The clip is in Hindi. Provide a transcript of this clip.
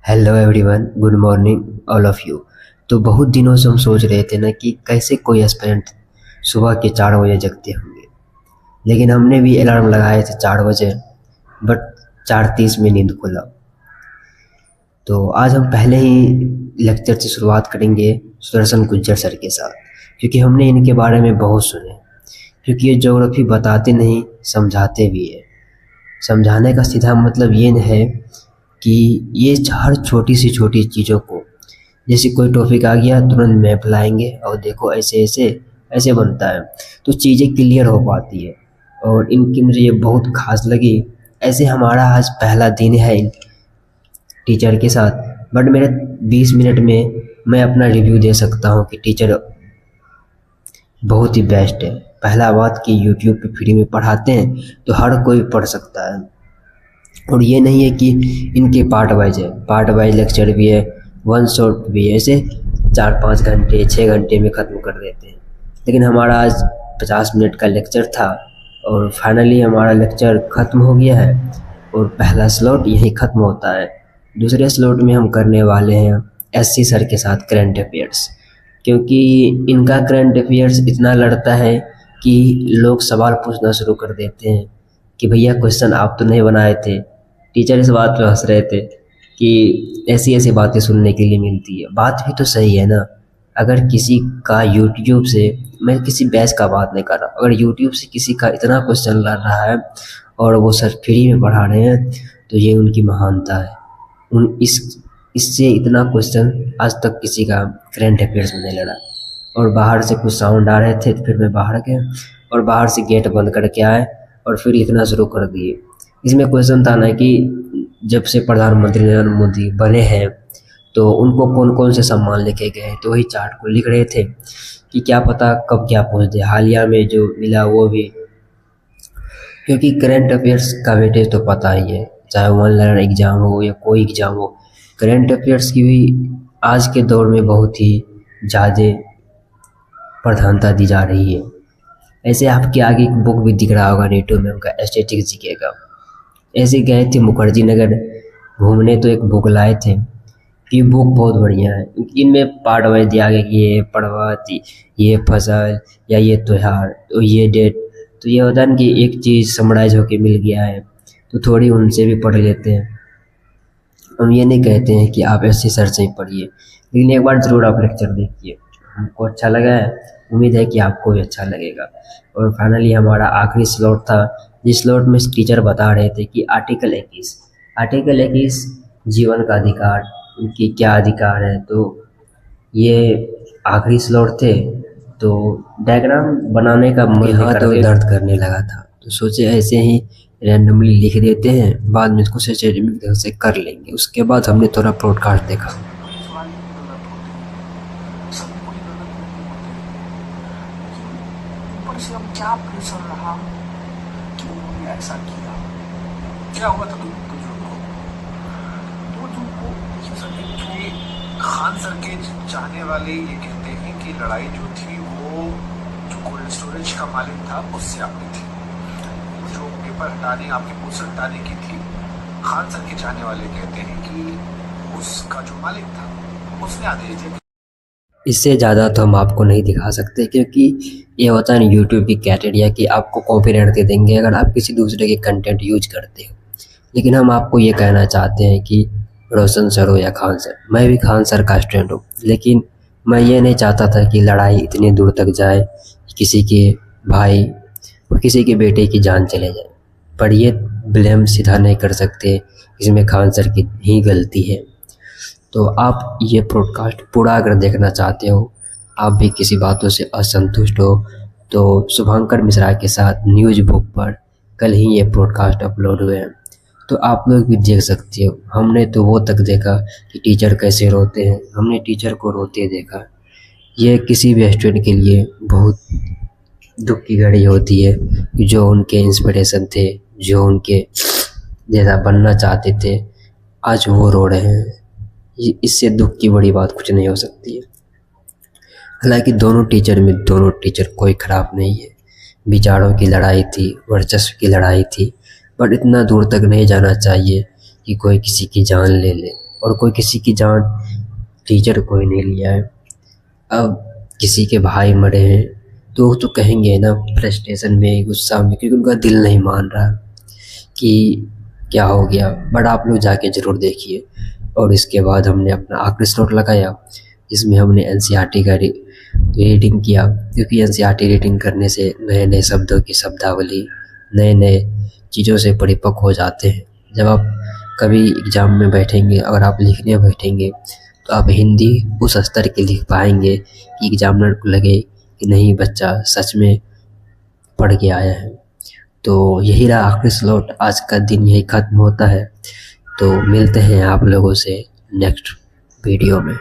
Hello everyone, good morning all of you. तो बहुत दिनों से हम सोच रहे थे ना कि कैसे कोई एस्पिरेंट सुबह के 4 बजे जगते होंगे। लेकिन हमने भी अलार्म लगाए थे 4 बजे, बट 4:30 में नींद खुला। तो आज हम पहले ही लेक्चर से शुरुआत करेंगे सुदर्शन गुज्जर सर के साथ, क्योंकि हमने इनके बारे में बहुत सुने। क्योंकि ये ज्योग्राफी बताते नहीं, समझाते भी है। समझाने का सीधा मतलब ये है कि ये हर छोटी सी छोटी चीज़ों को, जैसे कोई टॉपिक आ गया तुरंत मैप लाएंगे और देखो ऐसे ऐसे ऐसे बनता है, तो चीज़ें क्लियर हो पाती है। और इनकी मुझे ये बहुत खास लगी। ऐसे हमारा आज पहला दिन है इन टीचर के साथ, बट मेरे 20 मिनट में मैं अपना रिव्यू दे सकता हूँ कि टीचर बहुत ही बेस्ट है। पहला बात कि यूट्यूब पे फ्री में पढ़ाते हैं तो हर कोई पढ़ सकता है। और ये नहीं है कि इनके पार्ट वाइज है, पार्ट वाइज लेक्चर भी है, वन शॉट भी है। ऐसे 4-5 घंटे 6 घंटे में ख़त्म कर देते हैं। लेकिन हमारा आज 50 मिनट का लेक्चर था और फाइनली हमारा लेक्चर ख़त्म हो गया है। और पहला स्लॉट यहीं ख़त्म होता है। दूसरे स्लॉट में हम करने वाले हैं एससी सर के साथ करंट अफेयर्स, क्योंकि इनका करंट अफेयर्स इतना लड़ता है कि लोग सवाल पूछना शुरू कर देते हैं कि भैया क्वेश्चन आप तो नहीं बनाए थे। टीचर इस बात पे हंस रहे थे कि ऐसी ऐसी बातें सुनने के लिए मिलती है। बात भी तो सही है ना। अगर किसी का यूट्यूब से, मैं किसी बैच का बात नहीं कर रहा, अगर यूट्यूब से किसी का इतना क्वेश्चन लड़ रहा है और वो सर फ्री में पढ़ा रहे हैं, तो ये उनकी महानता है। उन इससे इतना क्वेश्चन आज तक किसी का करंट अफेयर्स में नहीं लड़ा। और बाहर से कुछ साउंड आ रहे थे तो फिर मैं बाहर गया और बाहर से गेट बंद करके आए और फिर लिखना शुरू कर दिए। इसमें क्वेश्चन था ना कि जब से प्रधानमंत्री नरेंद्र मोदी बने हैं तो उनको कौन कौन से सम्मान लिखे गए हैं, तो वही चार्ट को लिख रहे थे कि क्या पता कब क्या पूछ दे। हालिया में जो मिला वो भी, क्योंकि करंट अफेयर्स का वेटेज तो पता ही है, चाहे वन लाइनर एग्जाम हो या कोई एग्जाम हो, करंट अफेयर्स की भी आज के दौर में बहुत ही ज़्यादा प्रधानता दी जा रही है। ऐसे आपके आगे एक बुक भी दिख रहा होगा यूट्यूब में, उनका एस्थेटिक्स जीके का। ऐसे गए थे मुखर्जी नगर घूमने तो एक बुक लाए थे कि बुक बहुत बढ़िया है। इनमें पार्ट वाइज दिया गया कि ये पर्वत, ये फसल या ये त्योहार, तो ये डेट। तो ये होता है ना कि एक चीज़ समराइज होके मिल गया है तो थोड़ी उनसे भी पढ़ लेते हैं। हम ये नहीं कहते हैं कि आप ऐसे सर से ही पढ़िए, लेकिन एक बार ज़रूर आप लेक्चर देखिए। हमको अच्छा लगा है, उम्मीद है कि आपको भी अच्छा लगेगा। और फाइनली हमारा आखिरी स्लॉट था, जिस स्लॉट में टीचर बता रहे थे कि आर्टिकल 21 जीवन का अधिकार, उनकी क्या अधिकार है। तो ये आखिरी स्लॉट थे, तो डायग्राम बनाने का मन तो दर्द करने लगा था, तो सोचे ऐसे ही रैंडमली लिख देते हैं, बाद में इसको सिस्टमेटिक ढंग से कर लेंगे। उसके बाद हमने थोड़ा ब्रॉडकास्ट देखा। से हम क्या प्रेशर रहा कि उन्होंने ऐसा किया। क्या हुआ था 2 जून को? 2 जून को खान सर के चाहने वाले ये कहते हैं कि लड़ाई जो थी वो जो कोल्ड स्टोरेज का मालिक था उससे आपकी थी। जो पेपर हटाने, आपके पोस्टर हटाने की थी, खान सर के चाहने वाले कहते हैं कि उसका जो मालिक था उसने आदेश दिया। इससे ज़्यादा तो हम आपको नहीं दिखा सकते, क्योंकि ये होता है ना यूट्यूब की क्राइटेरिया कि आपको कॉपीराइट दे देंगे अगर आप किसी दूसरे के कंटेंट यूज करते हो। लेकिन हम आपको ये कहना चाहते हैं कि रोशन सर हो या खान सर, मैं भी खान सर का स्टूडेंट हूँ, लेकिन मैं ये नहीं चाहता था कि लड़ाई इतनी दूर तक जाए, किसी के भाई और किसी के बेटे की जान चले जाए। पर ये ब्लेम सीधा नहीं कर सकते, इसमें खान सर की ही गलती है। तो आप ये पॉडकास्ट पूरा अगर देखना चाहते हो, आप भी किसी बातों से असंतुष्ट हो, तो शुभंकर मिश्रा के साथ न्यूज़ बुक पर कल ही ये पॉडकास्ट अपलोड हुए हैं, तो आप लोग भी देख सकते हो। हमने तो वो तक देखा कि टीचर कैसे रोते हैं, हमने टीचर को रोते देखा। ये किसी भी स्टूडेंट के लिए बहुत दुख की घड़ी होती है कि जो उनके इंस्पिरेशन थे, जो उनके जैसा बनना चाहते थे, आज वो रो रहे हैं। इससे दुख की बड़ी बात कुछ नहीं हो सकती है। हालांकि दोनों टीचर कोई ख़राब नहीं है। विचारों की लड़ाई थी, वर्चस्व की लड़ाई थी, बट इतना दूर तक नहीं जाना चाहिए कि कोई किसी की जान ले ले। और कोई किसी की जान टीचर कोई नहीं लिया है। अब किसी के भाई मरे हैं तो कहेंगे ना फ्रस्ट्रेशन में, गुस्सा में, क्योंकि उनका दिल नहीं मान रहा कि क्या हो गया। बट आप लोग जाके ज़रूर देखिए। और इसके बाद हमने अपना आखिरी स्लॉट लगाया जिसमें हमने एनसीईआरटी का रीडिंग किया, क्योंकि एनसीईआरटी रीडिंग करने से नए नए शब्दों की शब्दावली, नए नए चीज़ों से परिपक्व हो जाते हैं। जब आप कभी एग्ज़ाम में बैठेंगे, अगर आप लिखने बैठेंगे तो आप हिंदी उस स्तर की लिख पाएंगे कि एग्जामिनर को लगे कि नहीं बच्चा सच में पढ़ के आया है। तो यही रहा आखिरी स्लॉट, आज का दिन यही ख़त्म होता है। तो मिलते हैं आप लोगों से नेक्स्ट वीडियो में।